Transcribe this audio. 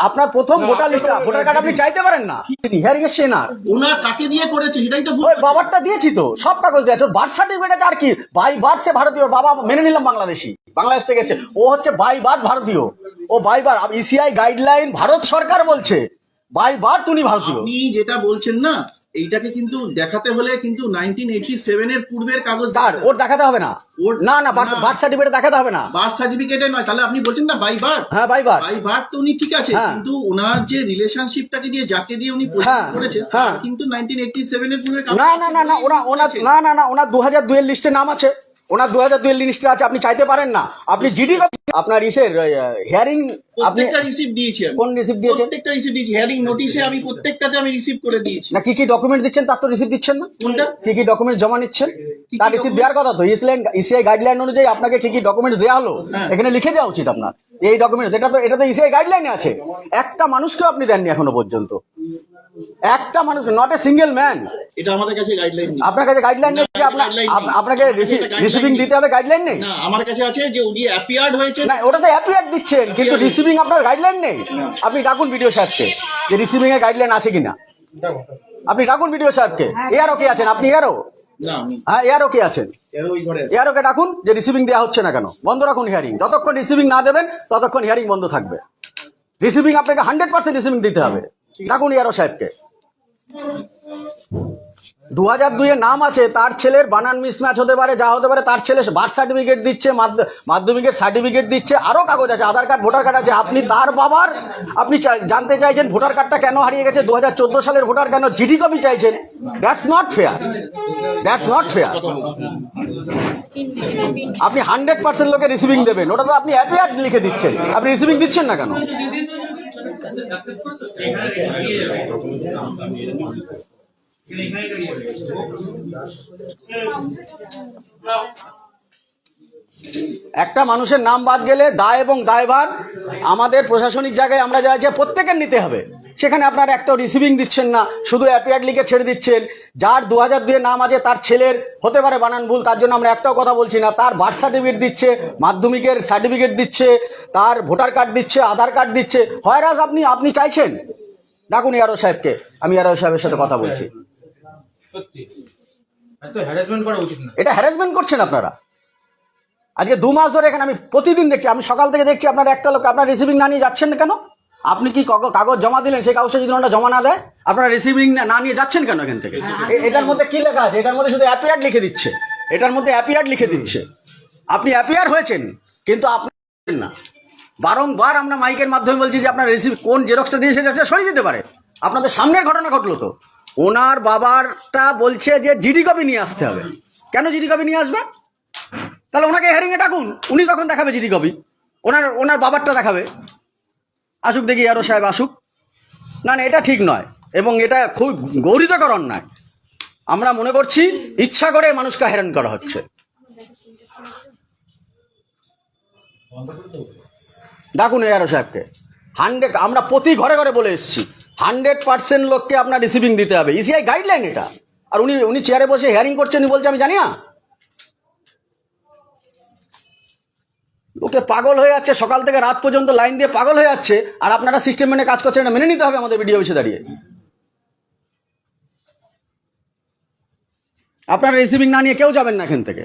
আপনার প্রথম voter list voter card আপনি চাইতে পারেন না, হিয়ারিং এর সেনার ওনার কাকে দিয়ে করেছে সেটাই তো ওই বাবারটা দিয়েছি তো, সব কাগজ দিয়েছে, বার্থ সার্টিফিকেট আছে। আর কি বাই বার্থ সে ভারতীয়, বাবা মেনে নিলাম বাংলাদেশি, বাংলাদেশ থেকে এসেছে, ও হচ্ছে বাই বার্থ ভারতীয়, ও by birth. ECI guideline Bharat সরকার বলছে বাই বার্থ উনি ভারতীয়। আপনি যেটা বলছেন না, এইটাকে কিন্তু দেখাতে হলে কিন্তু 1987 এর পূর্বের কাগজ ওর দেখাতে হবে না, না বার্থ সার্টিফিকেট দেখাতে হবে না, বার্থ সার্টিফিকেটে নয়। তাহলে আপনি বলছেন না বাই বার্থ, হ্যাঁ বাই বার্থ, বাই বার্থ তো উনি ঠিক আছে, কিন্তু ওনার যে রিলেশনশিপটাকে দিয়ে যাকে দিয়ে উনি করেছে তার কিন্তু 1987 এর পূর্বের কাগজ না ওনার 2002 এর লিস্টে নাম আছে, ওনার 2002 এর লিস্টে আছে, আপনি চাইতে পারেন না। আপনি জিডি আপনার ইসের হিয়ারিং প্রত্যেকটা রিসিভ দিয়েছি আমি। কোন রিসিভ দিয়েছেন? প্রত্যেকটা রিসিভ দিয়েছি, হিয়ারিং নোটিশে আমি প্রত্যেকটাতে আমি রিসিভ করে দিয়েছি। না কি ডকুমেন্ট দিচ্ছেন তার তো রিসিভ দিচ্ছেন না? কোনটা কি ডকুমেন্ট জমা নিচ্ছেন তার রিসিভ দেওয়ার কথা তো। ইসিআই গাইডলাইন অনুযায়ী আপনাকে কি ডকুমেন্টস দেওয়া হলো এখানে লিখে দেওয়া উচিত আপনার, এই ডকুমেন্টস। এটা তো ইসিআই গাইডলাইনে আছে। একটা মানুষকেও আপনি দেননি এখনো পর্যন্ত, একটা মানুষ, নট এ সিঙ্গেল ম্যান। এটা আমাদের কাছে গাইডলাইন নেই। আপনার কাছে গাইডলাইন নেই যে আপনাকে রিসিভিং দিতে হবে, গাইডলাইন নেই? না, আমার কাছে আছে যে উনি অ্যাপিয়ার্ড হয়েছে। না ওটা তো অ্যাপিয়ার্ড দিচ্ছেন, কিন্তু রিসিভিং আপনার গাইডলাইন নেই। আপনি ডাকুন ভিডিও সাহেবকে যে রিসিভিং এর গাইডলাইন আছে কিনা, আপনি ডাকুন ভিডিও সাহেবকে। এয়ারও কে আছেন আপনি? এয়ারও? হ্যাঁ এয়ারও কে আছেন? এয়ারওকে ডাকুন যে রিসিভিং দেওয়া হচ্ছে না কেন, বন্ধ রাখুন হিয়ারিং। যতক্ষণ রিসিভিং না দেবেন ততক্ষণ হিয়ারিং বন্ধ থাকবে। রিসিভিং আপনাকে 100% রিসিভিং দিতে হবে। ডাকুন এয়ারও সাহেবকে। 2002 এর নাম আছে, তার ছেলের বানান মিসম্যাচ হতে পারে, যা হতে পারে। তার ছেলে বার্থ সার্টিফিকেট দিচ্ছে, মাধ্যমিকের সার্টিফিকেট দিচ্ছে, আরো কাগজ আছে, আধার কার্ড, ভোটার কার্ড আছে। আপনি তার বাবার আপনি জানতে চাইছেন ভোটার কার্ডটা কেন হারিয়ে গেছে, 2014 সালের ভোটার কেন, জিডি কপি চাইছেন। That's not fair, that's not fair. আপনি 100% লোকে রিসিভিং দেবেন, ওটা তো আপনি অ্যাপিয়ার্ড লিখে দিচ্ছেন, আপনি রিসিভিং দিচ্ছেন না কেন? একটা মানুষের নাম বাদ গেলে দায় এবং দায়ভার আমাদের প্রশাসনিক জায়গায় আমরা যা আছে প্রত্যেকের নিতে হবে। সেখানে আপনার একটা রিসিভিং দিচ্ছেন না, শুধু অ্যাপিয়ার্ড লিখে ছেড়ে দিচ্ছেন। যার 2002 এর নাম আছে তার ছেলের হতে পারে বানান ভুল, তার জন্য আমরা একটাও কথা বলছি না। তার বার্থ সার্টিফিকেট দিচ্ছে, মাধ্যমিকের সার্টিফিকেট দিচ্ছে, তার ভোটার কার্ড দিচ্ছে, আধার কার্ড দিচ্ছে। হয়রাজ আপনি চাইছেন। ডাকুন এয়ারও সাহেবকে, আমি এয়ারও সাহেবের সাথে কথা বলছি। এটা হ্যারাসমেন্ট করছেন আপনারা। আজকে 2 মাস ধরে এখানে আমি প্রতিদিন দেখছি, আমি সকাল থেকে দেখছি আপনার একটা লোক আপনার রিসিভিং না নিয়ে যাচ্ছেন কেন? আপনি কি কাগজ জমা দিলেন, সেই কাগজটা যদি ওনারা জমা না দেয় আপনারা রিসিভিং না নিয়ে যাচ্ছেন কেন এখান থেকে? এটার মধ্যে কি লেখা আছে? এটার মধ্যে শুধু অ্যাপিয়ার্ড লিখে দিচ্ছে, এটার মধ্যে অ্যাপিয়ার্ড লিখে দিচ্ছে। আপনি অ্যাপিয়ার হয়েছেন কিন্তু আপনি না। বারংবার আমরা মাইকের মাধ্যমে বলছি যে আপনার কোন জেরক্সটা দিয়ে সেটা সরিয়ে দিতে পারে। আপনাদের সামনের ঘটনা ঘটলো তো, ওনার বাবারটা বলছে যে জিডি কপি নিয়ে আসতে হবে। কেন জিডি কপি নিয়ে আসবে? তাহলে ওনাকে হিয়ারিং এ ডাকুন, উনি তখন দেখাবে জিডি কপি, ওনার বাবারটা দেখাবে। আসুক দেখি আরো সাহেব আসুক। না এটা ঠিক নয়, এবং এটা খুব গৌরীতকর অন্যায়। আমরা মনে করছি ইচ্ছা করে মানুষকে হয়রান করা হচ্ছে। ডাকুন এয়ারও সাহেবকে। 100, আমরা প্রতি ঘরে ঘরে বলে এসেছি 100% লোককে আপনার রিসিভিং দিতে হবে, ইসিআই গাইডলাইন এটা। আর উনি চেয়ারে বসে হিয়ারিং করছেন, উনি বলছে আমি জানি না। লোকে পাগল হয়ে যাচ্ছে, সকাল থেকে রাত পর্যন্ত লাইন দিয়ে পাগল হয়ে যাচ্ছে, আর আপনারা সিস্টেম মেনে কাজ করছেন না। মেনে নিতে হবে আমাদের ভিডিও অফিসে দাঁড়িয়ে। আপনারা রিসিভিং না নিয়ে কেউ যাবেন না এখান থেকে।